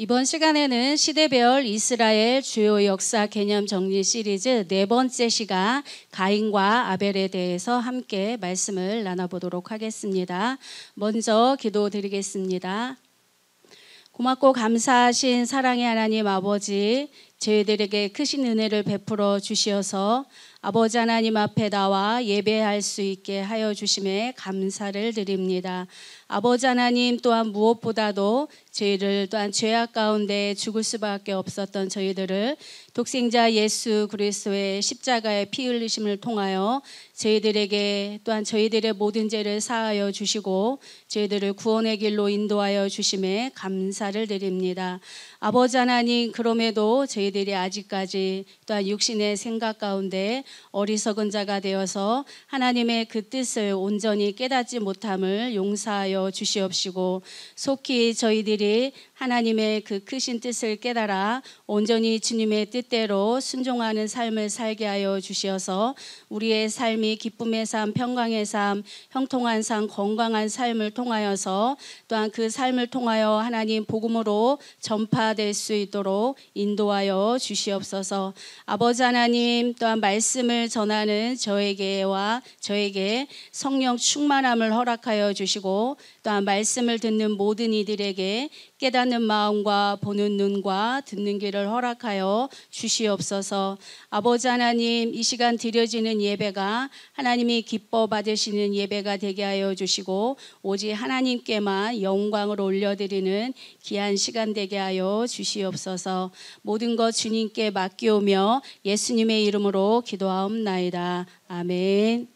이번 시간에는 시대별 이스라엘 주요 역사 개념 정리 시리즈 네 번째 시간 가인과 아벨에 대해서 함께 말씀을 나눠보도록 하겠습니다. 먼저 기도드리겠습니다. 고맙고 감사하신 사랑의 하나님 아버지, 저희들에게 크신 은혜를 베풀어 주시어서 아버지 하나님 앞에 나와 예배할 수 있게 하여 주심에 감사를 드립니다. 아버지 하나님 또한 무엇보다도 저희를 또한 죄악 가운데 죽을 수밖에 없었던 저희들을 독생자 예수 그리스도의 십자가의 피 흘리심을 통하여 저희들에게 또한 저희들의 모든 죄를 사하여 주시고 저희들을 구원의 길로 인도하여 주심에 감사를 드립니다. 아버지 하나님, 그럼에도 저희들이 아직까지 또한 육신의 생각 가운데 어리석은 자가 되어서 하나님의 그 뜻을 온전히 깨닫지 못함을 용서하여 주시옵시고 속히 저희들이 하나님의 그 크신 뜻을 깨달아 온전히 주님의 뜻대로 순종하는 삶을 살게 하여 주시어서 우리의 삶이 기쁨의 삶, 평강의 삶, 형통한 삶, 건강한 삶을 통하여서 또한 그 삶을 통하여 하나님 복음으로 전파될 수 있도록 인도하여 주시옵소서. 아버지 하나님, 또한 말씀을 전하는 저에게 성령 충만함을 허락하여 주시고 또한 말씀을 듣는 모든 이들에게 깨닫는 마음과 보는 눈과 듣는 귀를 허락하여 주시옵소서. 아버지 하나님, 이 시간 드려지는 예배가 하나님이 기뻐 받으시는 예배가 되게 하여 주시고 오직 하나님께만 영광을 올려드리는 귀한 시간 되게 하여 주시옵소서. 모든 것 주님께 맡기오며 예수님의 이름으로 기도하옵나이다. 아멘.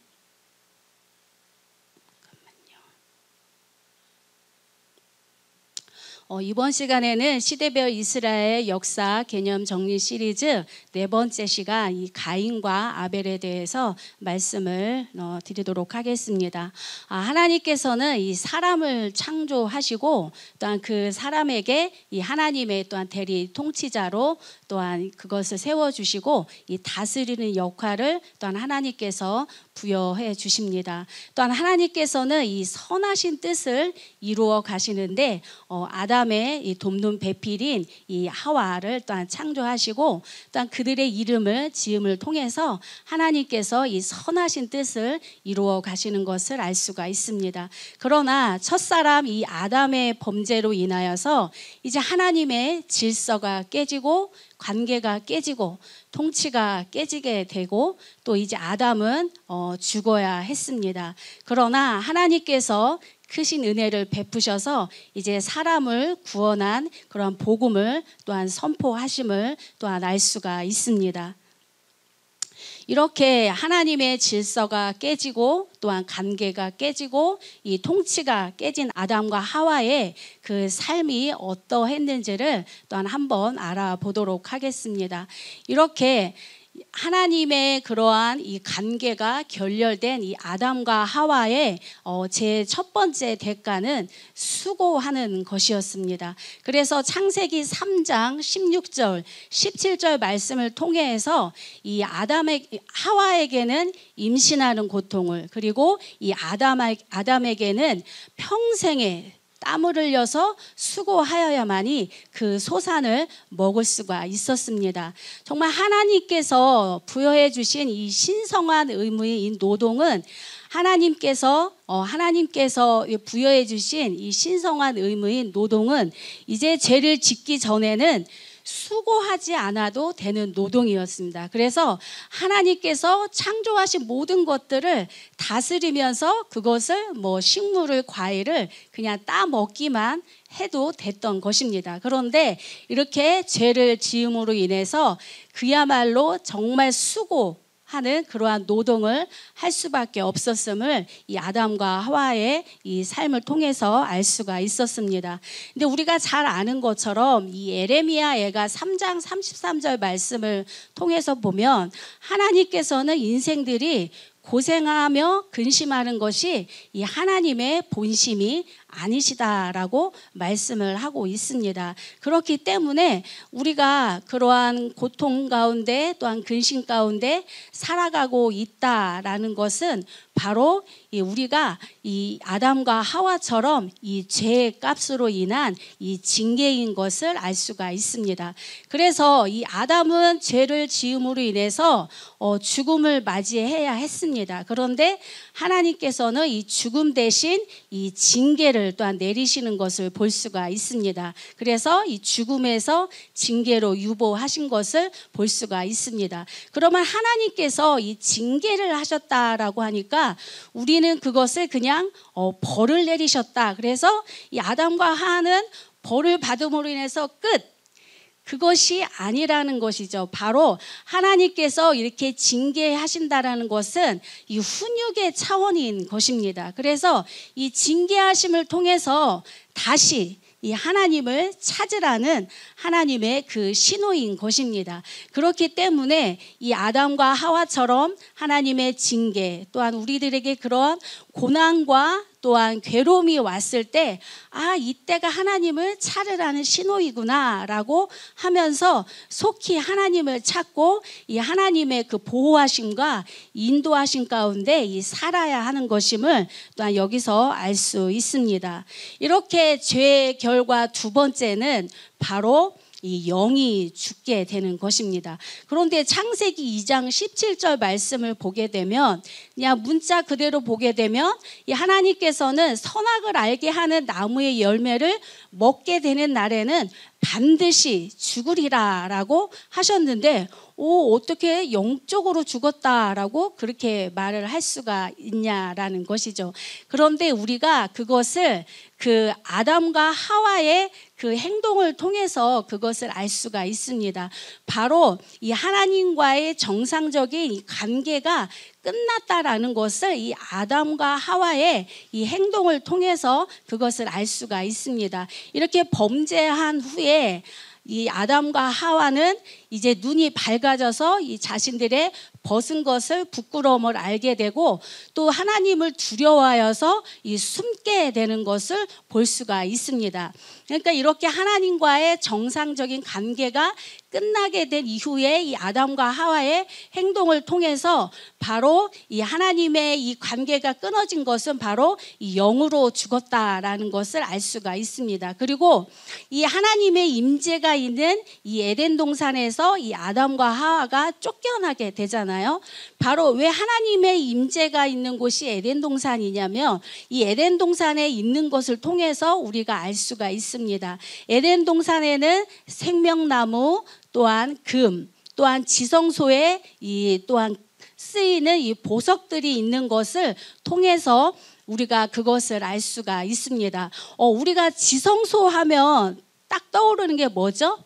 이번 시간에는 시대별 이스라엘 역사 개념 정리 시리즈 네 번째 시간 이 가인과 아벨에 대해서 말씀을 드리도록 하겠습니다. 하나님께서는 이 사람을 창조하시고 또한 그 사람에게 이 하나님의 또한 대리 통치자로 또한 그것을 세워주시고 이 다스리는 역할을 또한 하나님께서 부여해 주십니다. 또한 하나님께서는 이 선하신 뜻을 이루어 가시는데 아담의 이 돕는 배필인 이 하와를 또한 창조하시고 또한 그들의 이름을 지음을 통해서 하나님께서 이 선하신 뜻을 이루어 가시는 것을 알 수가 있습니다. 그러나 첫사람 이 아담의 범죄로 인하여서 이제 하나님의 질서가 깨지고 관계가 깨지고 통치가 깨지게 되고 또 이제 아담은 죽어야 했습니다. 그러나 하나님께서 크신 은혜를 베푸셔서 이제 사람을 구원한 그런 복음을 또한 선포하심을 또한 알 수가 있습니다. 이렇게 하나님의 질서가 깨지고 또한 관계가 깨지고 이 통치가 깨진 아담과 하와의 그 삶이 어떠했는지를 또한 한번 알아보도록 하겠습니다. 이렇게 하나님의 그러한 이 관계가 결렬된 이 아담과 하와의 제 첫 번째 대가는 수고하는 것이었습니다. 그래서 창세기 3장 16절 17절 말씀을 통해서 이 하와에게는 임신하는 고통을 그리고 이 아담에게는 평생의 땀을 흘려서 수고하여야만이 그 소산을 먹을 수가 있었습니다. 정말 하나님께서 부여해 주신 이 신성한 의무인 노동은 하나님께서 부여해 주신 이 신성한 의무인 노동은 이제 죄를 짓기 전에는 수고하지 않아도 되는 노동이었습니다. 그래서 하나님께서 창조하신 모든 것들을 다스리면서 그것을 식물을 과일을 그냥 따먹기만 해도 됐던 것입니다. 그런데 이렇게 죄를 지음으로 인해서 그야말로 정말 수고하는 그러한 노동을 할 수밖에 없었음을 이 아담과 하와의 이 삶을 통해서 알 수가 있었습니다. 근데 우리가 잘 아는 것처럼 이 에레미야 예가 3장 33절 말씀을 통해서 보면 하나님께서는 인생들이 고생하며 근심하는 것이 이 하나님의 본심이 아니시다라고 말씀을 하고 있습니다. 그렇기 때문에 우리가 그러한 고통 가운데 또한 근심 가운데 살아가고 있다라는 것은 바로 우리가 이 아담과 하와처럼 이 죄의 값으로 인한 이 징계인 것을 알 수가 있습니다. 그래서 이 아담은 죄를 지음으로 인해서 죽음을 맞이해야 했습니다. 그런데 하나님께서는 이 죽음 대신 이 징계를 또한 내리시는 것을 볼 수가 있습니다. 그래서 이 죽음에서 징계로 유보하신 것을 볼 수가 있습니다. 그러면 하나님께서 이 징계를 하셨다라고 하니까 우리는 그것을 그냥 벌을 내리셨다. 그래서 이 아담과 하와는 벌을 받음으로 인해서 끝. 그것이 아니라는 것이죠. 바로 하나님께서 이렇게 징계하신다라는 것은 이 훈육의 차원인 것입니다. 그래서 이 징계하심을 통해서 다시 이 하나님을 찾으라는 하나님의 그 신호인 것입니다. 그렇기 때문에 이 아담과 하와처럼 하나님의 징계 또한 우리들에게 그런 고난과 또한 괴로움이 왔을 때 이때가 하나님을 찾으라는 신호이구나라고 하면서 속히 하나님을 찾고 이 하나님의 그 보호하심과 인도하심 가운데 이 살아야 하는 것임을 또한 여기서 알 수 있습니다. 이렇게 죄의 결과 두 번째는 바로 이 영이 죽게 되는 것입니다. 그런데 창세기 2장 17절 말씀을 보게 되면 그냥 문자 그대로 보게 되면 이 하나님께서는 선악을 알게 하는 나무의 열매를 먹게 되는 날에는 반드시 죽으리라라고 하셨는데 어떻게 영적으로 죽었다라고 그렇게 말을 할 수가 있냐라는 것이죠. 그런데 우리가 그것을 그 아담과 하와의 그 행동을 통해서 그것을 알 수가 있습니다. 바로 이 하나님과의 정상적인 이 관계가 끝났다라는 것을 이 아담과 하와의 이 행동을 통해서 그것을 알 수가 있습니다. 이렇게 범죄한 후에 이 아담과 하와는 이제 눈이 밝아져서 이 자신들의 벗은 것을 부끄러움을 알게 되고 또 하나님을 두려워하여서 이 숨게 되는 것을 볼 수가 있습니다. 그러니까 이렇게 하나님과의 정상적인 관계가 끝나게 된 이후에 이 아담과 하와의 행동을 통해서 바로 이 하나님의 이 관계가 끊어진 것은 바로 이 영으로 죽었다라는 것을 알 수가 있습니다. 그리고 이 하나님의 임재가 있는 이 에덴 동산에서 이 아담과 하와가 쫓겨나게 되잖아요. 바로 왜 하나님의 임재가 있는 곳이 에덴 동산이냐면 이 에덴 동산에 있는 것을 통해서 우리가 알 수가 있습니다. 에덴 동산에는 생명나무 또한 금 또한 지성소에 이 또한 쓰이는 이 보석들이 있는 것을 통해서 우리가 그것을 알 수가 있습니다. 우리가 지성소 하면 딱 떠오르는 게 뭐죠?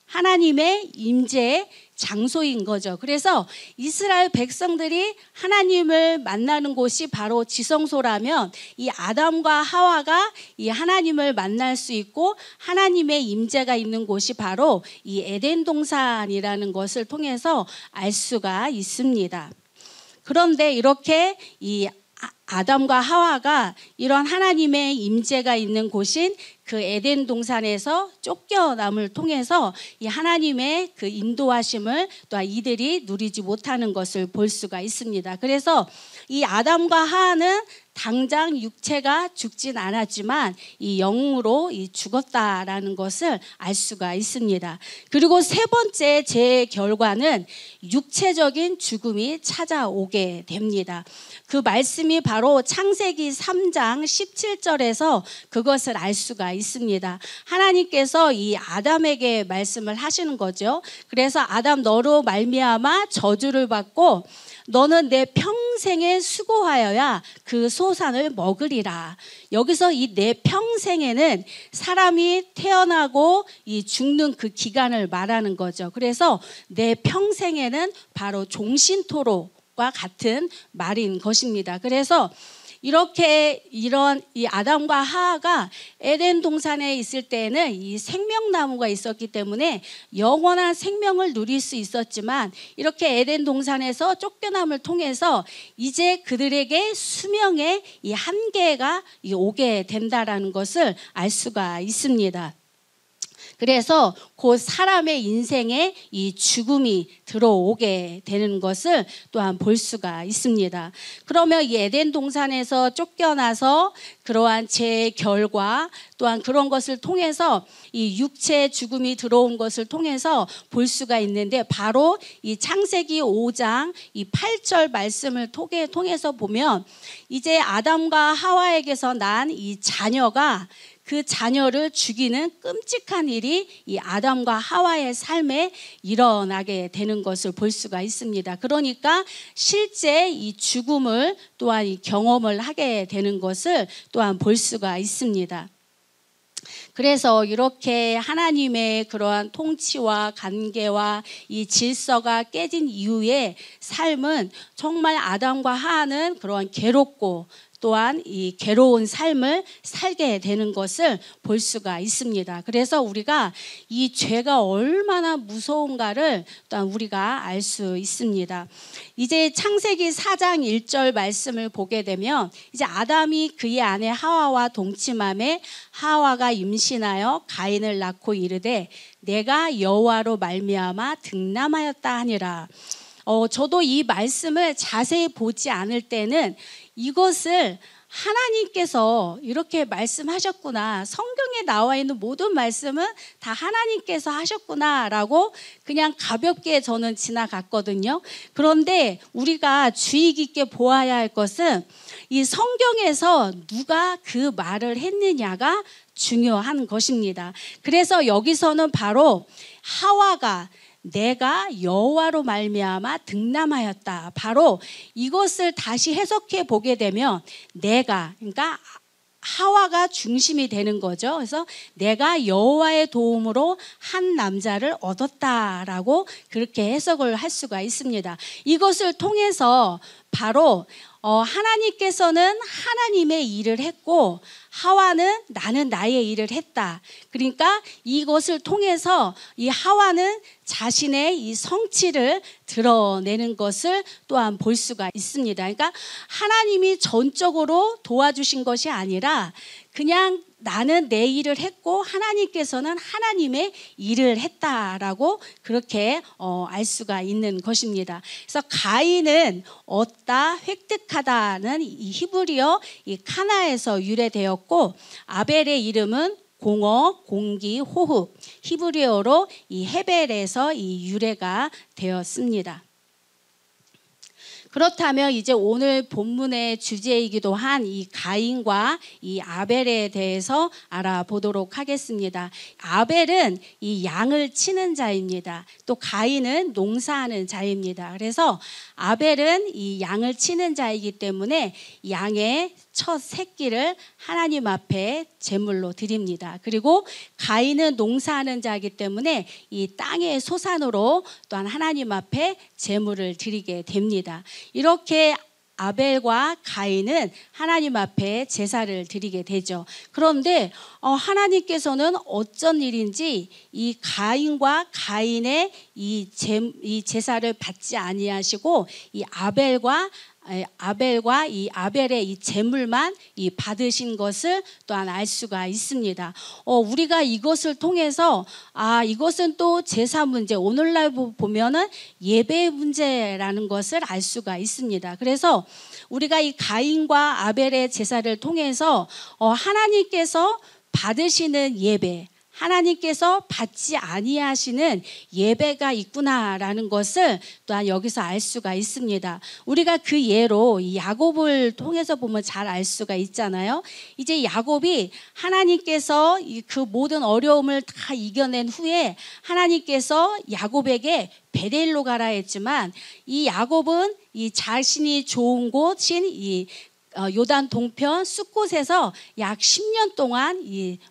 하나님의 임재의 장소인 거죠. 그래서 이스라엘 백성들이 하나님을 만나는 곳이 바로 지성소라면 이 아담과 하와가 이 하나님을 만날 수 있고 하나님의 임재가 있는 곳이 바로 이 에덴 동산이라는 것을 통해서 알 수가 있습니다. 그런데 이렇게 이 아담과 하와가 이런 하나님의 임재가 있는 곳인 그 에덴 동산에서 쫓겨남을 통해서 이 하나님의 그 인도하심을 또 이들이 누리지 못하는 것을 볼 수가 있습니다. 그래서 이 아담과 하와는 당장 육체가 죽진 않았지만 이 영으로 죽었다라는 것을 알 수가 있습니다. 그리고 세 번째 죄의 결과는 육체적인 죽음이 찾아오게 됩니다. 그 말씀이 바로 창세기 3장 17절에서 그것을 알 수가 있습니다. 하나님께서 이 아담에게 말씀을 하시는 거죠. 그래서 아담 너로 말미암아 저주를 받고 너는 내 평생에 수고하여야 그 소산을 먹으리라. 여기서 이 내 평생에는 사람이 태어나고 이 죽는 그 기간을 말하는 거죠. 그래서 내 평생에는 바로 종신토록과 같은 말인 것입니다. 그래서 이렇게 이런 이 아담과 하와가 에덴 동산에 있을 때는 이 생명나무가 있었기 때문에 영원한 생명을 누릴 수 있었지만 이렇게 에덴 동산에서 쫓겨남을 통해서 이제 그들에게 수명의 이 한계가 오게 된다라는 것을 알 수가 있습니다. 그래서 곧 사람의 인생에 이 죽음이 들어오게 되는 것을 또한 볼 수가 있습니다. 그러면 이 에덴 동산에서 쫓겨나서 그러한 죄의 결과 또한 그런 것을 통해서 이 육체의 죽음이 들어온 것을 통해서 볼 수가 있는데 바로 이 창세기 5장 이 8절 말씀을 통해서 보면 이제 아담과 하와에게서 난 이 자녀가 그 자녀를 죽이는 끔찍한 일이 이 아담과 하와의 삶에 일어나게 되는 것을 볼 수가 있습니다. 그러니까 실제 이 죽음을 또한 이 경험을 하게 되는 것을 또한 볼 수가 있습니다. 그래서 이렇게 하나님의 그러한 통치와 관계와 이 질서가 깨진 이후의 삶은 정말 아담과 하와는 그러한 괴롭고 또한 이 괴로운 삶을 살게 되는 것을 볼 수가 있습니다. 그래서 우리가 이 죄가 얼마나 무서운가를 또한 우리가 알 수 있습니다. 이제 창세기 4장 1절 말씀을 보게 되면 이제 아담이 그의 아내 하와와 동침하매 하와가 임신하여 가인을 낳고 이르되 내가 여호와로 말미암아 득남하였다 하니라. 저도 이 말씀을 자세히 보지 않을 때는 이것을 하나님께서 이렇게 말씀하셨구나. 성경에 나와 있는 모든 말씀은 다 하나님께서 하셨구나라고 그냥 가볍게 저는 지나갔거든요. 그런데 우리가 주의 깊게 보아야 할 것은 이 성경에서 누가 그 말을 했느냐가 중요한 것입니다. 그래서 여기서는 바로 하와가 내가 여호와로 말미암아 득남하였다. 바로 이것을 다시 해석해 보게 되면 내가 그러니까 하와가 중심이 되는 거죠. 그래서 내가 여호와의 도움으로 한 남자를 얻었다라고 그렇게 해석을 할 수가 있습니다. 이것을 통해서 바로 하나님께서는 하나님의 일을 했고 하와는 나는 나의 일을 했다. 그러니까 이것을 통해서 이 하와는 자신의 이 성취를 드러내는 것을 또한 볼 수가 있습니다. 그러니까 하나님이 전적으로 도와주신 것이 아니라 그냥 나는 내 일을 했고 하나님께서는 하나님의 일을 했다라고 그렇게 알 수가 있는 것입니다. 그래서 가인은 얻다, 획득하다는 이 히브리어 이 카나에서 유래되었고 아벨의 이름은 공어, 공기, 호흡, 히브리어로 이 헤벨에서 이 유래가 되었습니다. 그렇다면 이제 오늘 본문의 주제이기도 한 이 가인과 이 아벨에 대해서 알아보도록 하겠습니다. 아벨은 이 양을 치는 자입니다. 또 가인은 농사하는 자입니다. 그래서 아벨은 이 양을 치는 자이기 때문에 양의 첫 새끼를 하나님 앞에 제물로 드립니다. 그리고 가인은 농사하는 자이기 때문에 이 땅의 소산으로 또한 하나님 앞에 제물을 드리게 됩니다. 이렇게 아벨과 가인은 하나님 앞에 제사를 드리게 되죠. 그런데 하나님께서는 어쩐 일인지 이 가인과 가인의 이 제사를 받지 아니하시고 이 아벨과 이 아벨의 이 제물만 이 받으신 것을 또한 알 수가 있습니다. 우리가 이것을 통해서 이것은 또 제사 문제, 오늘날 보면은 예배 문제라는 것을 알 수가 있습니다. 그래서 우리가 이 가인과 아벨의 제사를 통해서 하나님께서 받으시는 예배, 하나님께서 받지 아니하시는 예배가 있구나라는 것을 또한 여기서 알 수가 있습니다. 우리가 그 예로 이 야곱을 통해서 보면 잘 알 수가 있잖아요. 이제 야곱이 하나님께서 그 모든 어려움을 다 이겨낸 후에 하나님께서 야곱에게 베델로 가라 했지만 이 야곱은 이 자신이 좋은 곳인 이 요단 동편 숫곳에서 약 10년 동안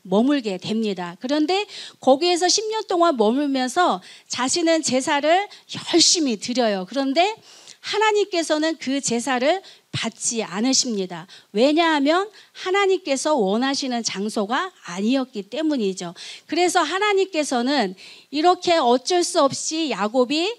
머물게 됩니다. 그런데 거기에서 10년 동안 머물면서 자신은 제사를 열심히 드려요. 그런데 하나님께서는 그 제사를 받지 않으십니다. 왜냐하면 하나님께서 원하시는 장소가 아니었기 때문이죠. 그래서 하나님께서는 이렇게 어쩔 수 없이 야곱이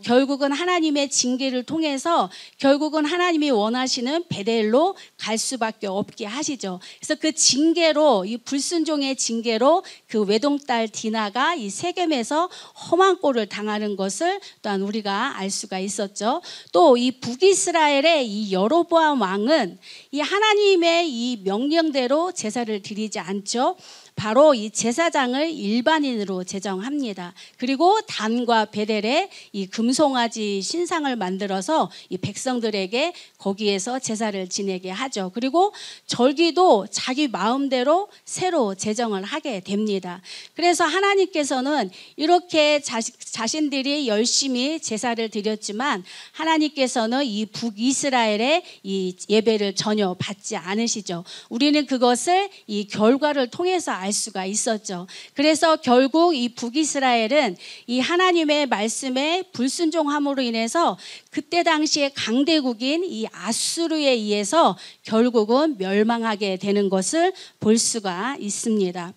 결국은 하나님의 징계를 통해서 결국은 하나님이 원하시는 베델로 갈 수밖에 없게 하시죠. 그래서 그 징계로, 이 불순종의 징계로 그 외동딸 디나가 이 세겜에서 험한 꼴을 당하는 것을 또한 우리가 알 수가 있었죠. 또 이 북이스라엘의 이 여로보암 왕은 이 하나님의 이 명령대로 제사를 드리지 않죠. 바로 이 제사장을 일반인으로 제정합니다. 그리고 단과 베델에 이 금송아지 신상을 만들어서 이 백성들에게 거기에서 제사를 지내게 하죠. 그리고 절기도 자기 마음대로 새로 제정을 하게 됩니다. 그래서 하나님께서는 이렇게 자신들이 열심히 제사를 드렸지만 하나님께서는 이 북이스라엘의 이 예배를 전혀 받지 않으시죠. 우리는 그것을 이 결과를 통해서 알 수가 있었죠. 그래서 결국 이 북이스라엘은 이 하나님의 말씀에 불순종함으로 인해서 그때 당시에 강대국인 이 아수르에 의해서 결국은 멸망하게 되는 것을 볼 수가 있습니다.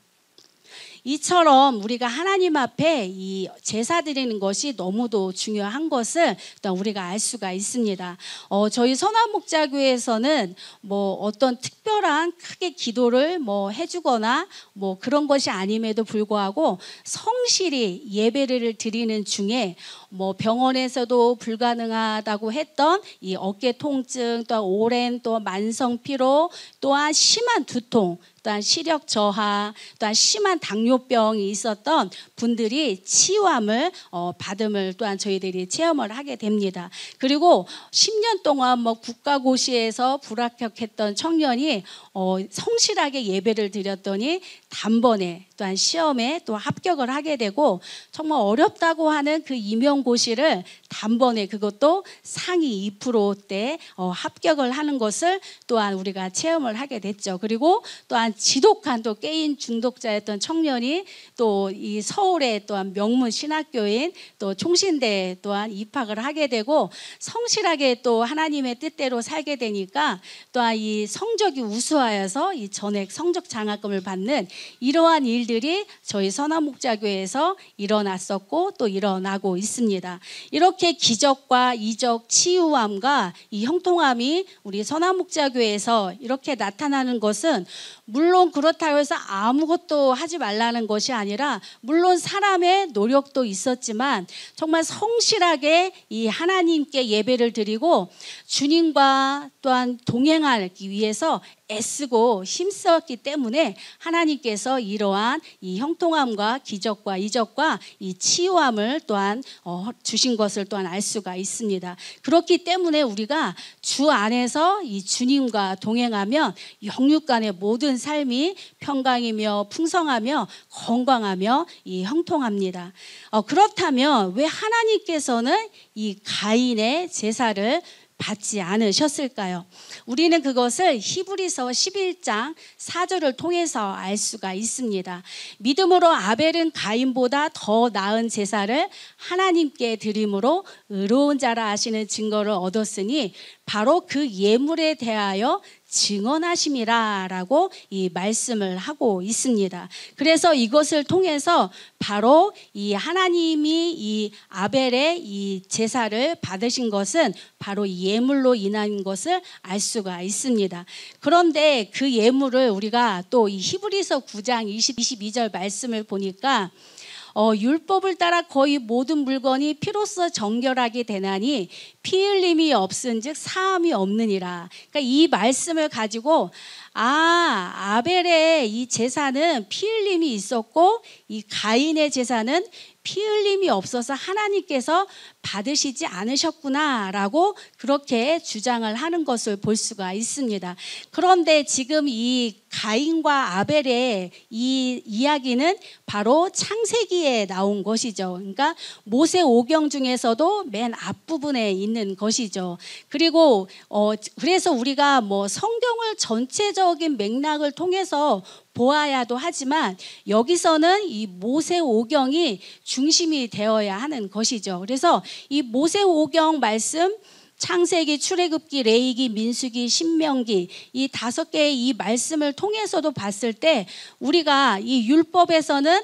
이처럼 우리가 하나님 앞에 이 제사 드리는 것이 너무도 중요한 것을 또 우리가 알 수가 있습니다. 저희 선화목자교회에서는 뭐 어떤 특별한 크게 기도를 뭐 해주거나 뭐 그런 것이 아님에도 불구하고 성실히 예배를 드리는 중에 뭐 병원에서도 불가능하다고 했던 이 어깨 통증, 또 오랜 또 만성 피로, 또한 심한 두통, 또한 시력 저하, 또한 심한 당뇨병이 있었던 분들이 치유함을 받음을 또한 저희들이 체험을 하게 됩니다. 그리고 10년 동안 뭐 국가고시에서 불합격했던 청년이 성실하게 예배를 드렸더니 단번에 또한 시험에 또 합격을 하게 되고 정말 어렵다고 하는 그 임용고시를 단번에 그것도 상위 2%대 합격을 하는 것을 또한 우리가 체험을 하게 됐죠. 그리고 또한 지독한 또 게임 중독자였던 청년이 또 이 서울의 또한 명문 신학교인 또 총신대에 또한 입학을 하게 되고 성실하게 또 하나님의 뜻대로 살게 되니까 또한 이 성적이 우수하여서 이 전액 성적 장학금을 받는 이러한 일들이 저희 선화목자교회에서 일어났었고 또 일어나고 있습니다. 이렇게 기적과 이적, 치유함과 이 형통함이 우리 선화목자교회에서 이렇게 나타나는 것은 물론 그렇다고 해서 아무것도 하지 말라는 것이 아니라 물론 사람의 노력도 있었지만 정말 성실하게 이 하나님께 예배를 드리고 주님과 또한 동행하기 위해서 애쓰고 힘썼기 때문에 하나님께서 이러한 이 형통함과 기적과 이적과 이 치유함을 또한 주신 것을 또한 알 수가 있습니다. 그렇기 때문에 우리가 주 안에서 이 주님과 동행하면 영육간의 모든 삶이 평강이며 풍성하며 건강하며 이 형통합니다. 그렇다면 왜 하나님께서는 이 가인의 제사를 받지 않으셨을까요? 우리는 그것을 히브리서 11장 4절을 통해서 알 수가 있습니다. 믿음으로 아벨은 가인보다 더 나은 제사를 하나님께 드림으로 의로운 자라 하시는 증거를 얻었으니 바로 그 예물에 대하여 증언하심이라 라고 이 말씀을 하고 있습니다. 그래서 이것을 통해서 바로 이 하나님이 이 아벨의 이 제사를 받으신 것은 바로 예물로 인한 것을 알 수가 있습니다. 그런데 그 예물을 우리가 또 이 히브리서 9장 22절 말씀을 보니까 율법을 따라 거의 모든 물건이 피로써 정결하게 되나니 피 흘림이 없은즉 사함이 없느니라. 그러니까 이 말씀을 가지고 아벨의 이 제사는 피 흘림이 있었고 이 가인의 제사는 피 흘림이 없어서 하나님께서 받으시지 않으셨구나라고 그렇게 주장을 하는 것을 볼 수가 있습니다. 그런데 지금 이 가인과 아벨의 이 이야기는 바로 창세기에 나온 것이죠. 그러니까 모세오경 중에서도 맨 앞부분에 있는 것이죠. 그리고 그래서 우리가 뭐 성경을 전체적인 맥락을 통해서 보아야도 하지만 여기서는 이 모세오경이 중심이 되어야 하는 것이죠. 그래서 이 모세오경 말씀 창세기, 출애굽기, 레위기, 민수기, 신명기 이 5개의 이 말씀을 통해서도 봤을 때 우리가 이 율법에서는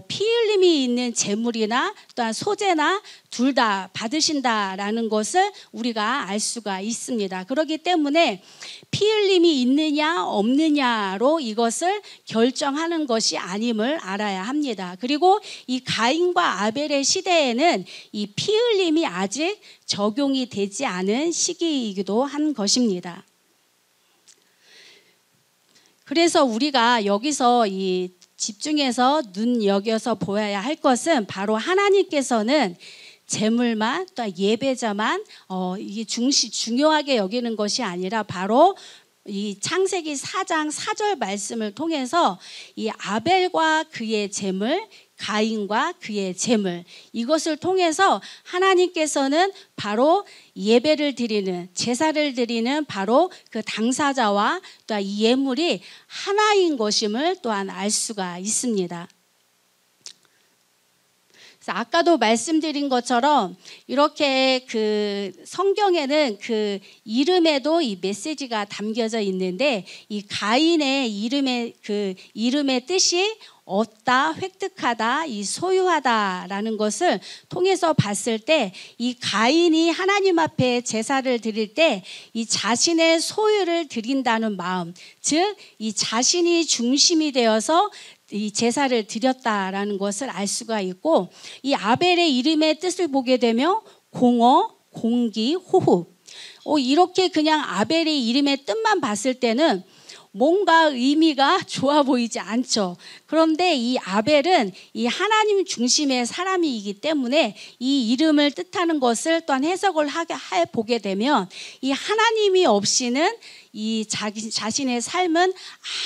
피 흘림이 있는 제물이나 또한 소제나 둘 다 받으신다라는 것을 우리가 알 수가 있습니다. 그렇기 때문에 피 흘림이 있느냐 없느냐로 이것을 결정하는 것이 아님을 알아야 합니다. 그리고 이 가인과 아벨의 시대에는 이 피 흘림이 아직 적용이 되지 않은 시기이기도 한 것입니다. 그래서 우리가 여기서 이 집중해서 눈여겨서 보아야 할 것은 바로 하나님께서는 제물만 또 예배자만 이게 중요하게 여기는 것이 아니라 바로 이 창세기 4장 4절 말씀을 통해서 이 아벨과 그의 제물, 가인과 그의 제물 이것을 통해서 하나님께서는 바로 예배를 드리는 제사를 드리는 바로 그 당사자와 또 이 예물이 하나인 것임을 또한 알 수가 있습니다. 아까도 말씀드린 것처럼 이렇게 그 성경에는 그 이름에도 이 메시지가 담겨져 있는데 이 가인의 이름의 뜻이 얻다, 획득하다, 이 소유하다라는 것을 통해서 봤을 때 이 가인이 하나님 앞에 제사를 드릴 때 이 자신의 소유를 드린다는 마음, 즉 이 자신이 중심이 되어서 이 제사를 드렸다라는 것을 알 수가 있고 이 아벨의 이름의 뜻을 보게 되면 공어, 공기, 호흡 이렇게 그냥 아벨의 이름의 뜻만 봤을 때는 뭔가 의미가 좋아 보이지 않죠. 그런데 이 아벨은 이 하나님 중심의 사람이기 때문에 이 이름을 뜻하는 것을 또한 해석을 해보게 되면 이 하나님이 없이는 이 자신의 삶은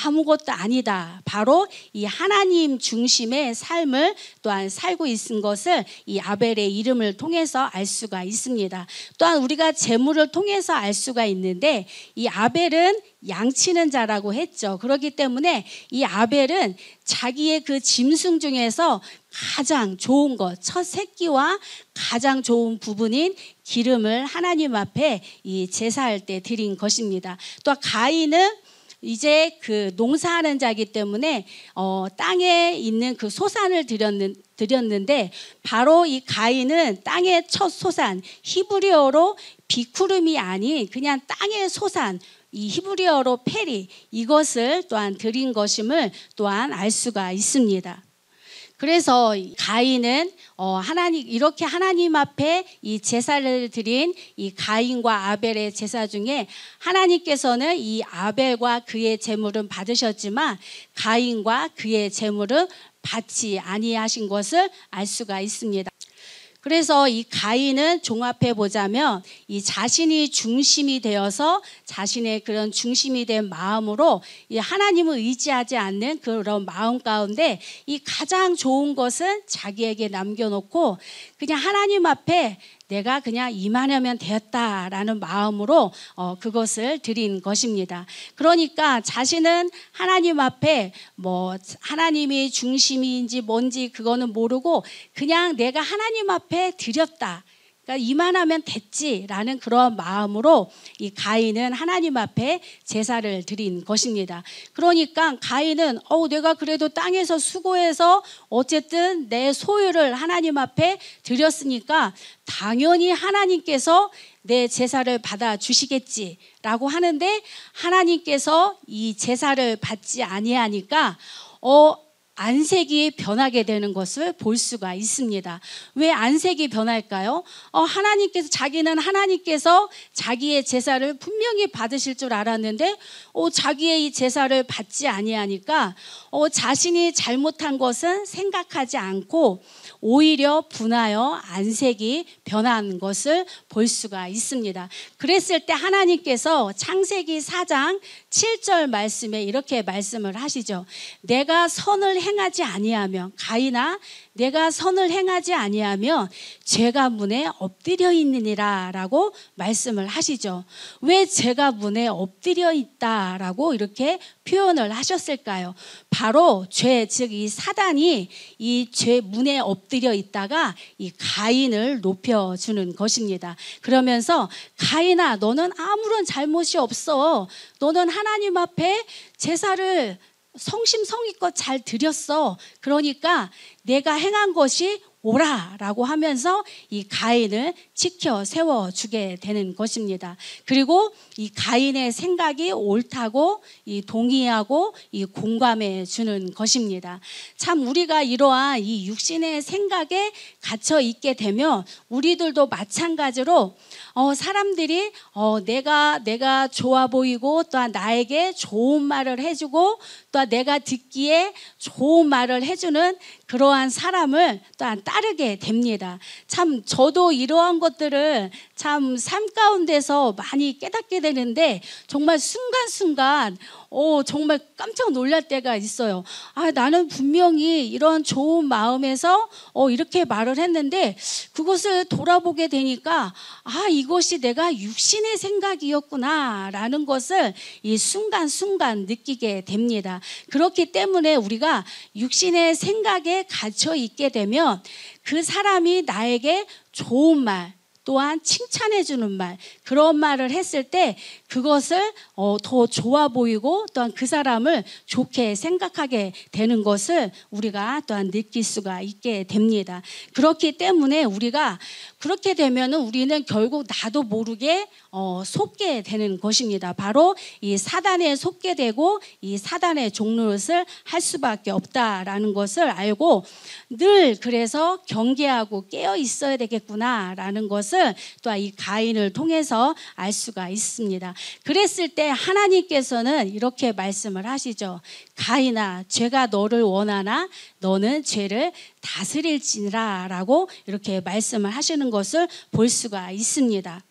아무것도 아니다. 바로 이 하나님 중심의 삶을 또한 살고 있는 것을 이 아벨의 이름을 통해서 알 수가 있습니다. 또한 우리가 제물을 통해서 알 수가 있는데 이 아벨은 양치는 자라고 했죠. 그렇기 때문에 이 아벨은 자기의 그 짐승 중에서 가장 좋은 것, 첫 새끼와 가장 좋은 부분인 기름을 하나님 앞에 이 제사할 때 드린 것입니다. 또 가인은 이제 그 농사하는 자이기 때문에 땅에 있는 그 소산을 드렸는데 바로 이 가인은 땅의 첫 소산, 히브리어로 비쿠름이 아닌 그냥 땅의 소산, 이 히브리어로 페리 이것을 또한 드린 것임을 또한 알 수가 있습니다. 그래서 가인은 이렇게 하나님 앞에 이 제사를 드린 이 가인과 아벨의 제사 중에 하나님께서는 이 아벨과 그의 제물은 받으셨지만 가인과 그의 제물은 받지 아니하신 것을 알 수가 있습니다. 그래서 이 가인은 종합해 보자면 이 자신이 중심이 되어서 자신의 그런 중심이 된 마음으로 이 하나님을 의지하지 않는 그런 마음 가운데 이 가장 좋은 것은 자기에게 남겨놓고 그냥 하나님 앞에 내가 그냥 이만하면 되었다라는 마음으로 그것을 드린 것입니다. 그러니까 자신은 하나님 앞에 뭐 하나님이 중심인지 뭔지 그거는 모르고 그냥 내가 하나님 앞에 드렸다. 그러니까 이만하면 됐지라는 그런 마음으로 이 가인은 하나님 앞에 제사를 드린 것입니다. 그러니까 가인은 내가 그래도 땅에서 수고해서 어쨌든 내 소유를 하나님 앞에 드렸으니까 당연히 하나님께서 내 제사를 받아 주시겠지라고 하는데 하나님께서 이 제사를 받지 아니하니까 안색이 변하게 되는 것을 볼 수가 있습니다. 왜 안색이 변할까요? 자기는 하나님께서 자기의 제사를 분명히 받으실 줄 알았는데 자기의 이 제사를 받지 아니하니까 자신이 잘못한 것은 생각하지 않고 오히려 분하여 안색이 변한 것을 볼 수가 있습니다. 그랬을 때 하나님께서 창세기 4장 7절 말씀에 이렇게 말씀을 하시죠. 내가 선을 행하지 아니하면, 가인아 내가 선을 행하지 아니하면 죄가 문에 엎드려 있느니라 라고 말씀을 하시죠. 왜 죄가 문에 엎드려 있다라고 이렇게 표현을 하셨을까요? 바로 죄, 즉 이 사단이 이 죄 문에 엎드려 있다가 이 가인을 높여주는 것입니다. 그러면서 가인아 너는 아무런 잘못이 없어. 너는 하나님 앞에 제사를 성심성의껏 잘 드렸어. 그러니까 내가 행한 것이 오라라고 하면서 이 가인을 지켜 세워주게 되는 것입니다. 그리고 이 가인의 생각이 옳다고 이 동의하고 이 공감해 주는 것입니다. 참 우리가 이러한 이 육신의 생각에 갇혀 있게 되면 우리들도 마찬가지로 사람들이 내가 좋아 보이고 또한 나에게 좋은 말을 해주고 또한 내가 듣기에 좋은 말을 해주는 그러한 사람을 또한 따르게 됩니다. 참 저도 이러한 것들을 참 삶 가운데서 많이 깨닫게 되는데 정말 순간순간 정말 깜짝 놀랄 때가 있어요. 나는 분명히 이런 좋은 마음에서 이렇게 말을 했는데 그것을 돌아보게 되니까 이것이 내가 육신의 생각이었구나 라는 것을 이 순간순간 느끼게 됩니다. 그렇기 때문에 우리가 육신의 생각에 갇혀 있게 되면 그 사람이 나에게 좋은 말 또한 칭찬해 주는 말, 그런 말을 했을 때 그것을 더 좋아 보이고 또한 그 사람을 좋게 생각하게 되는 것을 우리가 또한 느낄 수가 있게 됩니다. 그렇기 때문에 우리가 그렇게 되면은 우리는 결국 나도 모르게 속게 되는 것입니다. 바로 이 사단에 속게 되고 이 사단의 종노릇을 할 수밖에 없다라는 것을 알고 늘 그래서 경계하고 깨어 있어야 되겠구나라는 것을 또 이 가인을 통해서 알 수가 있습니다. 그랬을 때 하나님께서는 이렇게 말씀을 하시죠. 가인아 죄가 너를 원하나 너는 죄를 다스릴지니라 라고 이렇게 말씀을 하시는 것을 볼 수가 있습니다.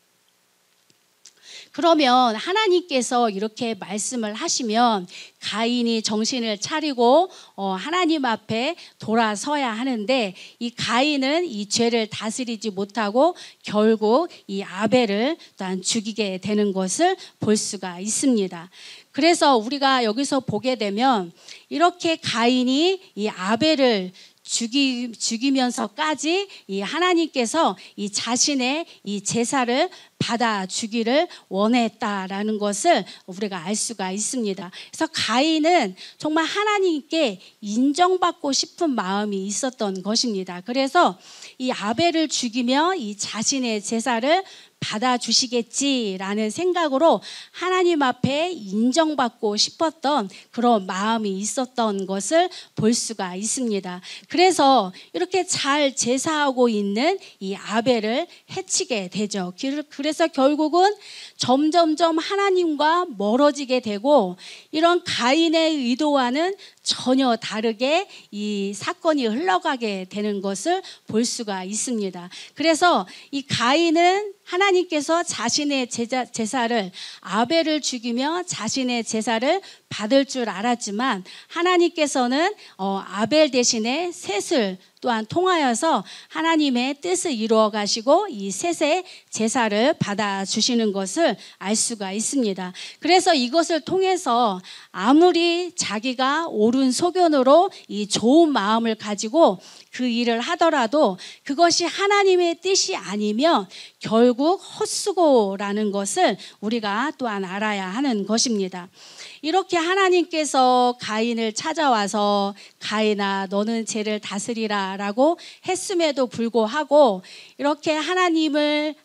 그러면 하나님께서 이렇게 말씀을 하시면 가인이 정신을 차리고 하나님 앞에 돌아서야 하는데 이 가인은 이 죄를 다스리지 못하고 결국 이 아벨을 또한 죽이게 되는 것을 볼 수가 있습니다. 그래서 우리가 여기서 보게 되면 이렇게 가인이 이 아벨을 죽이면서까지 이 하나님께서 이 자신의 이 제사를 받아주기를 원했다라는 것을 우리가 알 수가 있습니다. 그래서 가인은 정말 하나님께 인정받고 싶은 마음이 있었던 것입니다. 그래서 이 아벨을 죽이며 이 자신의 제사를 받아주시겠지라는 생각으로 하나님 앞에 인정받고 싶었던 그런 마음이 있었던 것을 볼 수가 있습니다. 그래서 이렇게 잘 제사하고 있는 이 아벨을 해치게 되죠. 그래서 결국은 점점점 하나님과 멀어지게 되고 이런 가인의 의도와는 전혀 다르게 이 사건이 흘러가게 되는 것을 볼 수가 있습니다. 그래서 이 가인은 하나님께서 자신의 제사를 아벨을 죽이며 자신의 제사를 받을 줄 알았지만 하나님께서는 아벨 대신에 셋을 또한 통하여서 하나님의 뜻을 이루어 가시고 이 셋의 제사를 받아주시는 것을 알 수가 있습니다. 그래서 이것을 통해서 아무리 자기가 옳은 소견으로 이 좋은 마음을 가지고 그 일을 하더라도 그것이 하나님의 뜻이 아니면 결국 헛수고라는 것을 우리가 또한 알아야 하는 것입니다. 이렇게 하나님께서 가인을 찾아와서 가인아 너는 죄를 다스리라 라고 했음에도 불구하고 이렇게 하나님의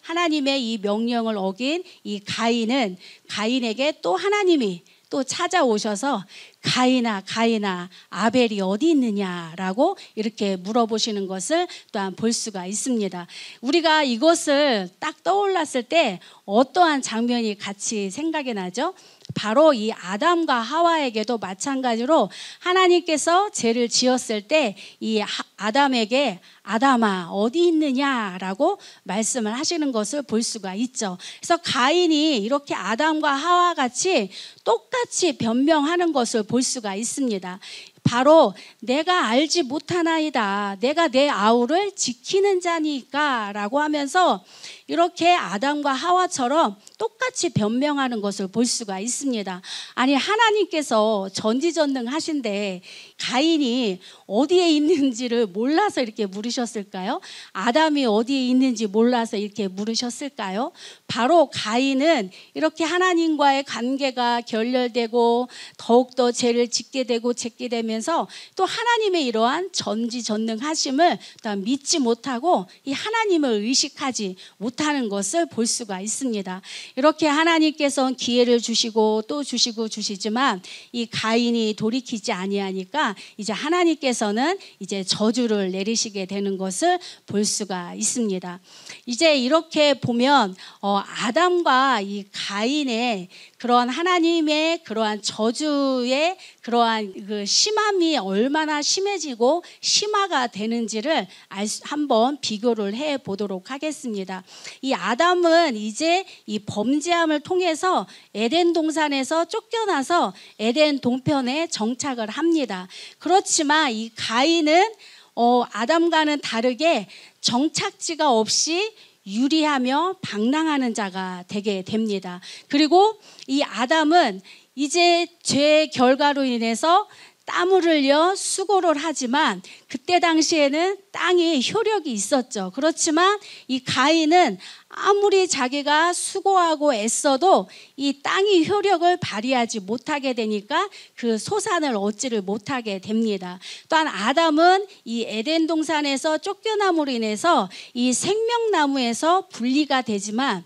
이 명령을 어긴 이 가인은 가인에게 또 하나님이 또 찾아오셔서 가인아 아벨이 어디 있느냐라고 이렇게 물어보시는 것을 또한 볼 수가 있습니다. 우리가 이것을 딱 떠올랐을 때 어떠한 장면이 같이 생각이 나죠? 바로 이 아담과 하와에게도 마찬가지로 하나님께서 죄를 지었을 때 이 아담에게 아담아 어디 있느냐라고 말씀을 하시는 것을 볼 수가 있죠. 그래서 가인이 이렇게 아담과 하와 같이 똑같이 변명하는 것을 볼 수가 있습니다. 바로 내가 알지 못하나이다. 내가 내 아우를 지키는 자니까 라고 하면서 이렇게 아담과 하와처럼 똑같이 변명하는 것을 볼 수가 있습니다. 아니, 하나님께서 전지전능하신데 가인이 어디에 있는지를 몰라서 이렇게 물으셨을까요? 아담이 어디에 있는지 몰라서 이렇게 물으셨을까요? 바로 가인은 이렇게 하나님과의 관계가 결렬되고 더욱더 죄를 짓게 되고 짓게 되면서 또 하나님의 이러한 전지전능하심을 또 믿지 못하고 이 하나님을 의식하지 못하는 것을 볼 수가 있습니다. 이렇게 하나님께서는 기회를 주시고 또 주시고 주시지만 이 가인이 돌이키지 아니하니까 이제 하나님께서는 이제 저주를 내리시게 되는 것을 볼 수가 있습니다. 이제 이렇게 보면 아담과 이 가인의 그러한 하나님의 그러한 저주의 그러한 그 심함이 얼마나 심해지고 심화가 되는지를 한번 비교를 해 보도록 하겠습니다. 이 아담은 이제 이 범죄함을 통해서 에덴 동산에서 쫓겨나서 에덴 동편에 정착을 합니다. 그렇지만 이 가인은 아담과는 다르게 정착지가 없이 유리하며 방랑하는 자가 되게 됩니다. 그리고 이 아담은 이제 죄의 결과로 인해서 땀을 흘려 수고를 하지만 그때 당시에는 땅에 효력이 있었죠. 그렇지만 이 가인은 아무리 자기가 수고하고 애써도 이 땅이 효력을 발휘하지 못하게 되니까 그 소산을 얻지를 못하게 됩니다. 또한 아담은 이 에덴 동산에서 쫓겨남으로 인해서 이 생명나무에서 분리가 되지만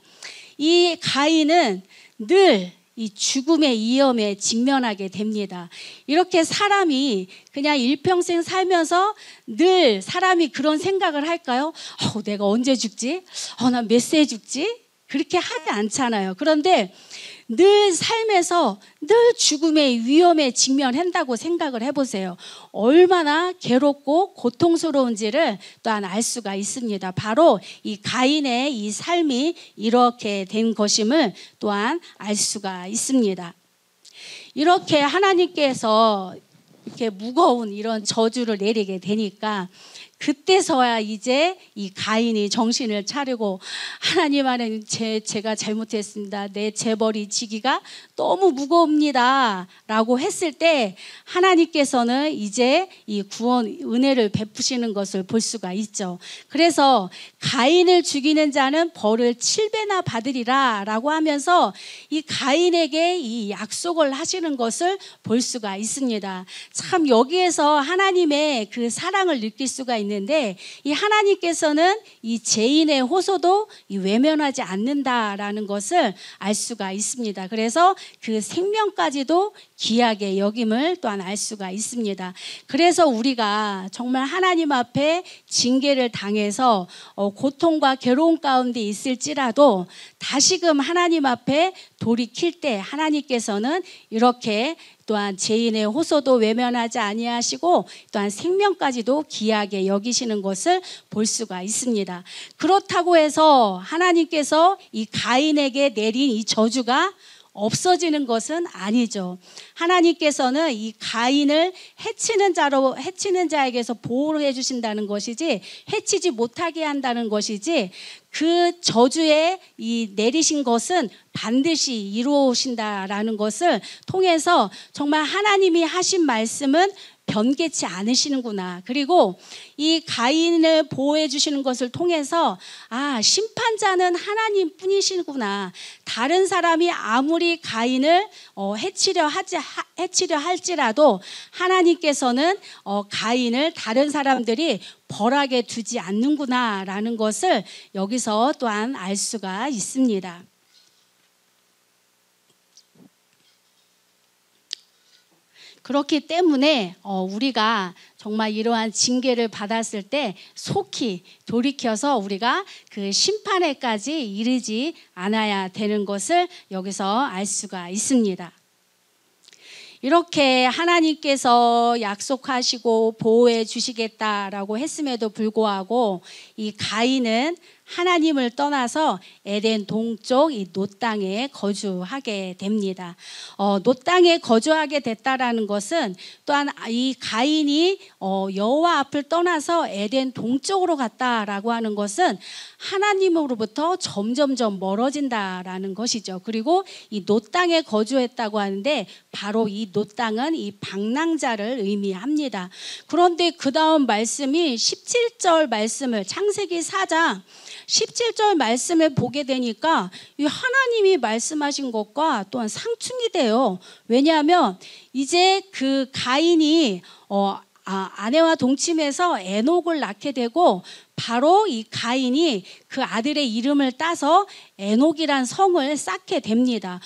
이 가인은 늘 이 죽음의 위험에 직면하게 됩니다. 이렇게 사람이 그냥 일평생 살면서 늘 사람이 그런 생각을 할까요? 내가 언제 죽지? 난 몇 세에 죽지? 그렇게 하지 않잖아요. 그런데 늘 삶에서 늘 죽음의 위험에 직면한다고 생각을 해보세요. 얼마나 괴롭고 고통스러운지를 또한 알 수가 있습니다. 바로 이 가인의 이 삶이 이렇게 된 것임을 또한 알 수가 있습니다. 이렇게 하나님께서 이렇게 무거운 이런 저주를 내리게 되니까 그때서야 이제 이 가인이 정신을 차리고 하나님 안에 제가 잘못했습니다. 내 재벌이 지기가 너무 무거웁니다. 라고 했을 때 하나님께서는 이제 이 구원 은혜를 베푸시는 것을 볼 수가 있죠. 그래서 가인을 죽이는 자는 벌을 7배나 받으리라 라고 하면서 이 가인에게 이 약속을 하시는 것을 볼 수가 있습니다. 참 여기에서 하나님의 그 사랑을 느낄 수가 있는데 이 하나님께서는 이 죄인의 호소도 외면하지 않는다라는 것을 알 수가 있습니다. 그래서 그 생명까지도 귀하게 여김을 또한 알 수가 있습니다. 그래서 우리가 정말 하나님 앞에 징계를 당해서 고통과 괴로움 가운데 있을지라도 다시금 하나님 앞에 돌이킬 때 하나님께서는 이렇게 또한 죄인의 호소도 외면하지 아니하시고 또한 생명까지도 귀하게 여기시는 것을 볼 수가 있습니다. 그렇다고 해서 하나님께서 이 가인에게 내린 이 저주가 없어지는 것은 아니죠. 하나님께서는 이 가인을 해치는 자에게서 보호를 해주신다는 것이지 해치지 못하게 한다는 것이지 그 저주에 이 내리신 것은 반드시 이루어오신다라는 것을 통해서 정말 하나님이 하신 말씀은 변개치 않으시는구나. 그리고 이 가인을 보호해 주시는 것을 통해서 심판자는 하나님 뿐이시구나. 다른 사람이 아무리 가인을 해치려 할지라도 하나님께서는 가인을 다른 사람들이 벌하게 두지 않는구나라는 것을 여기서 또한 알 수가 있습니다. 그렇기 때문에 우리가 정말 이러한 징계를 받았을 때 속히 돌이켜서 우리가 그 심판에까지 이르지 않아야 되는 것을 여기서 알 수가 있습니다. 이렇게 하나님께서 약속하시고 보호해 주시겠다라고 했음에도 불구하고 이 가인은 하나님을 떠나서 에덴 동쪽 이 놋 땅에 거주하게 됩니다. 놋 땅에 거주하게 됐다라는 것은 또한 이 가인이 여호와 앞을 떠나서 에덴 동쪽으로 갔다라고 하는 것은 하나님으로부터 점점점 멀어진다라는 것이죠. 그리고 이 놋 땅에 거주했다고 하는데 바로 이 놋 땅은 이 방랑자를 의미합니다. 그런데 그 다음 말씀이 17절 말씀을 창세기 4장 17절 말씀을 보게 되니까 이 하나님이 말씀하신 것과 또한 상충이 돼요. 왜냐하면 이제 그 가인이 아내와 동침해서 에녹을 낳게 되고 바로 이 가인이 그 아들의 이름을 따서 에녹이란 성을 쌓게 됩니다.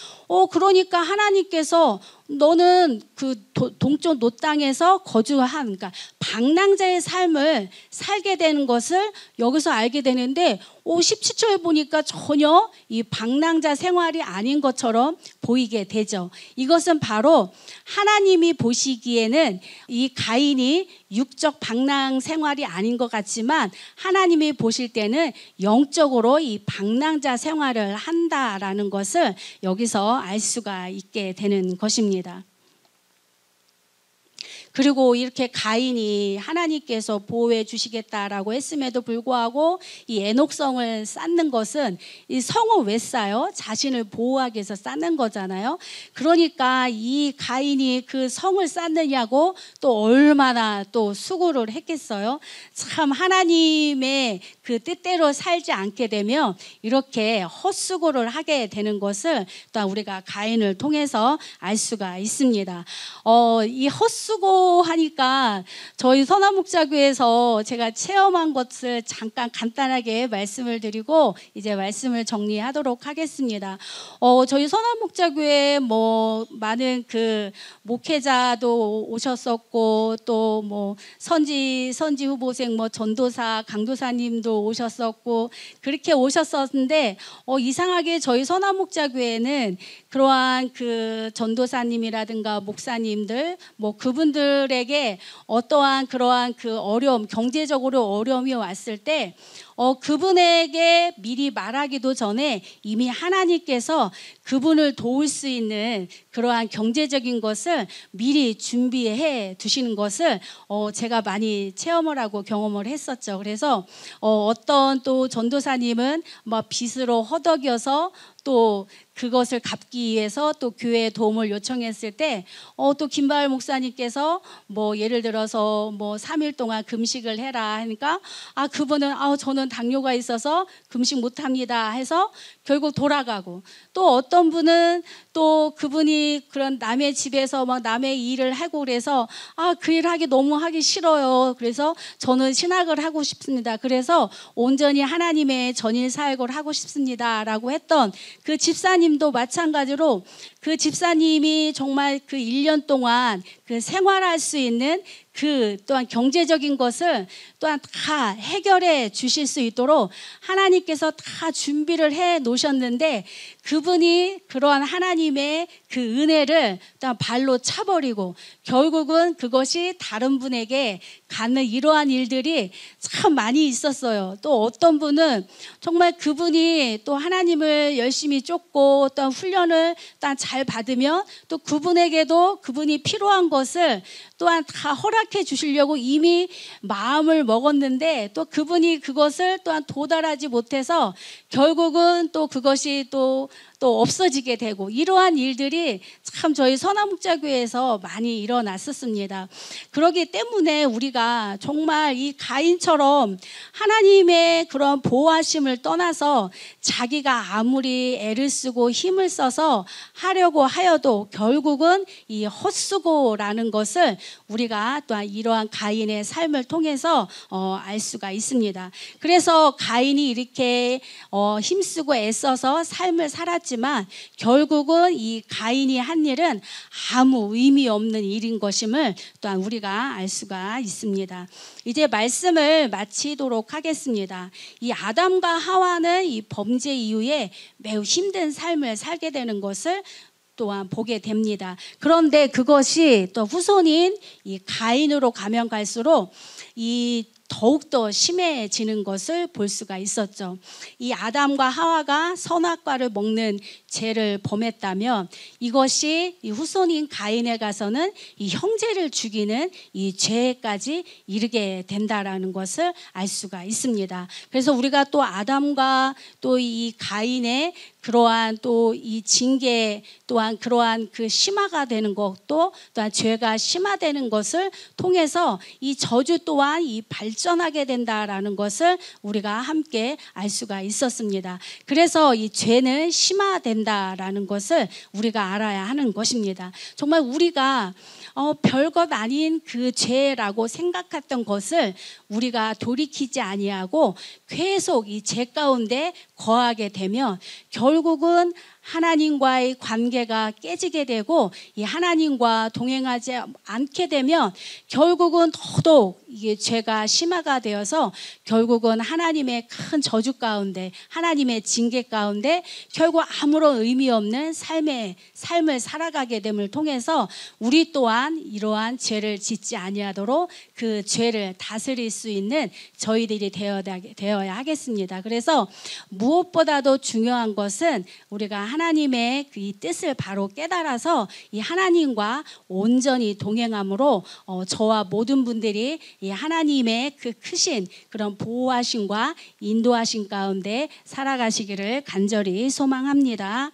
그러니까 하나님께서 너는 그 동쪽 놋 땅에서 거주한 그러니까 방랑자의 삶을 살게 되는 것을 여기서 알게 되는데 17절에 보니까 전혀 이 방랑자 생활이 아닌 것처럼 보이게 되죠. 이것은 바로 하나님이 보시기에는 이 가인이 육적 방랑 생활이 아닌 것 같지만 하나님이 보실 때는 영적으로 이 방랑자 생활을 한다라는 것을 여기서 알 수가 있게 되는 것입니다. 그리고 이렇게 가인이 하나님께서 보호해 주시겠다라고 했음에도 불구하고 이 에녹성을 쌓는 것은 이 성을 왜 쌓아요? 자신을 보호하기 위해서 쌓는 거잖아요. 그러니까 이 가인이 그 성을 쌓느냐고 또 얼마나 또 수고를 했겠어요. 참 하나님의 그 뜻대로 살지 않게 되면 이렇게 헛수고를 하게 되는 것을 또 우리가 가인을 통해서 알 수가 있습니다. 이 헛수고 하니까 저희 선화목자교에서 제가 체험한 것을 잠깐 간단하게 말씀을 드리고 이제 말씀을 정리하도록 하겠습니다. 저희 선화목자교에 많은 그 목회자도 오셨었고 또 선지 후보생 전도사 강도사님도 오셨었고 그렇게 오셨었는데 이상하게 저희 선화목자교회는 그러한 그 전도사님이라든가 목사님들 그분들에게 어떠한 그러한 그 어려움 경제적으로 어려움이 왔을 때 그분에게 미리 말하기도 전에 이미 하나님께서 그분을 도울 수 있는 그러한 경제적인 것을 미리 준비해 두시는 것을 제가 많이 체험을 하고 경험을 했었죠. 그래서 어떤 또 전도사님은 빚으로 허덕여서 또 그것을 갚기 위해서 또 교회에 도움을 요청했을 때 또 김바을 목사님께서 예를 들어서 3일 동안 금식을 해라 하니까 그분은 저는 당뇨가 있어서 금식 못합니다 해서 결국 돌아가고 또 어떤 분은 또 그분이 그런 남의 집에서 남의 일을 하고 그래서 그 일 하기 너무 하기 싫어요. 그래서 저는 신학을 하고 싶습니다. 그래서 온전히 하나님의 전일 사역을 하고 싶습니다라고 했던 그 집사님도 마찬가지로 그 집사님이 정말 그 1년 동안 그 생활할 수 있는 그 또한 경제적인 것을 또한 다 해결해 주실 수 있도록 하나님께서 다 준비를 해 놓으셨는데 그분이 그러한 하나님의 그 은혜를 또한 발로 차버리고 결국은 그것이 다른 분에게 가는 이러한 일들이 참 많이 있었어요. 또 어떤 분은 정말 그분이 또 하나님을 열심히 쫓고 또 훈련을 또한 잘 받으면 또 그분에게도 그분이 필요한 것을 또한 다 허락해 주시려고 이미 마음을 먹었는데 또 그분이 그것을 또한 도달하지 못해서 결국은 또 그것이 또 없어지게 되고 이러한 일들이 참 저희 선화목자교회에서 많이 일어났었습니다. 그렇기 때문에 우리가 정말 이 가인처럼 하나님의 그런 보호하심을 떠나서 자기가 아무리 애를 쓰고 힘을 써서 하려고 하여도 결국은 이 헛수고라는 것을 우리가 또한 이러한 가인의 삶을 통해서 알 수가 있습니다. 그래서 가인이 이렇게 힘쓰고 애써서 삶을 살았지만 결국은 이 가인이 한 일은 아무 의미 없는 일인 것임을 또한 우리가 알 수가 있습니다. 이제 말씀을 마치도록 하겠습니다. 이 아담과 하와는 이 범죄 이후에 매우 힘든 삶을 살게 되는 것을 또한 보게 됩니다. 그런데 그것이 또 후손인 이 가인으로 가면 갈수록 이 더욱더 심해지는 것을 볼 수가 있었죠. 이 아담과 하와가 선악과를 먹는 죄를 범했다면 이것이 이 후손인 가인에 가서는 이 형제를 죽이는 이 죄까지 이르게 된다라는 것을 알 수가 있습니다. 그래서 우리가 또 아담과 또 이 가인의 그러한 또 이 징계 또한 그러한 그 심화가 되는 것도 또한 죄가 심화되는 것을 통해서 이 저주 또한 이 발전하게 된다라는 것을 우리가 함께 알 수가 있었습니다. 그래서 이 죄는 심화된다라는 것을 우리가 알아야 하는 것입니다. 정말 우리가 별것 아닌 그 죄라고 생각했던 것을 우리가 돌이키지 아니하고 계속 이 죄 가운데 거하게 되면 결국은 하나님과의 관계가 깨지게 되고 이 하나님과 동행하지 않게 되면 결국은 더더욱 이게 죄가 심화가 되어서 결국은 하나님의 큰 저주 가운데 하나님의 징계 가운데 결국 아무런 의미 없는 삶을 살아가게 됨을 통해서 우리 또한 이러한 죄를 짓지 아니하도록 그 죄를 다스릴 수 있는 저희들이 되어야 하겠습니다. 그래서 무엇보다도 중요한 것은 우리가 하나님의 이 뜻을 바로 깨달아서 이 하나님과 온전히 동행함으로 저와 모든 분들이 이 하나님의 그 크신 그런 보호하심과 인도하심 가운데 살아가시기를 간절히 소망합니다.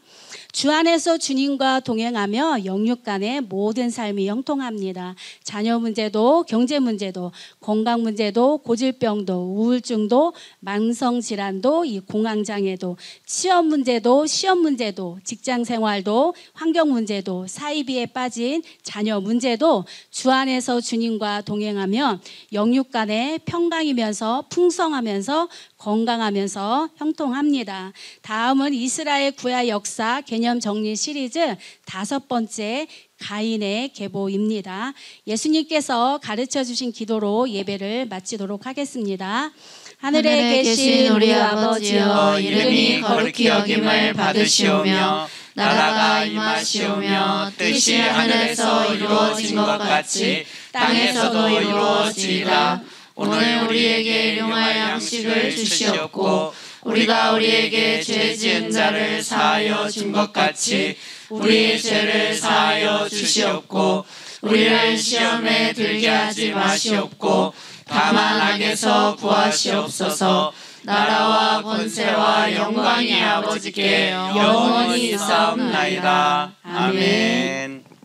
주 안에서 주님과 동행하며 영육 간의 모든 삶이 형통합니다. 자녀 문제도 경제 문제도 건강 문제도 고질병도 우울증도 만성질환도 이 공황장애도 취업 문제도 시험 문제도 직장 생활도 환경 문제도 사이비에 빠진 자녀 문제도 주 안에서 주님과 동행하며 영육 간의 평강이면서 풍성하면서 건강하면서 형통합니다. 다음은 이스라엘 구약 역사 개념 정리 시리즈 5번째 가인의 계보입니다. 예수님께서 가르쳐 주신 기도로 예배를 마치도록 하겠습니다. 하늘에 계신 우리 아버지여, 이름이 거룩히 여김을 받으시오며 나라가 임하시오며 뜻이 하늘에서 이루어진 것 같이 땅에서도 이루어지리라. 오늘 우리에게 일용할 양식을 주시옵고 우리가 우리에게 죄 지은 자를 사하여 준 것 같이 우리의 죄를 사하여 주시옵고 우리를 시험에 들게 하지 마시옵고 다만 악에서 구하시옵소서. 나라와 권세와 영광이 아버지께 영원히 있사옵나이다. 아멘.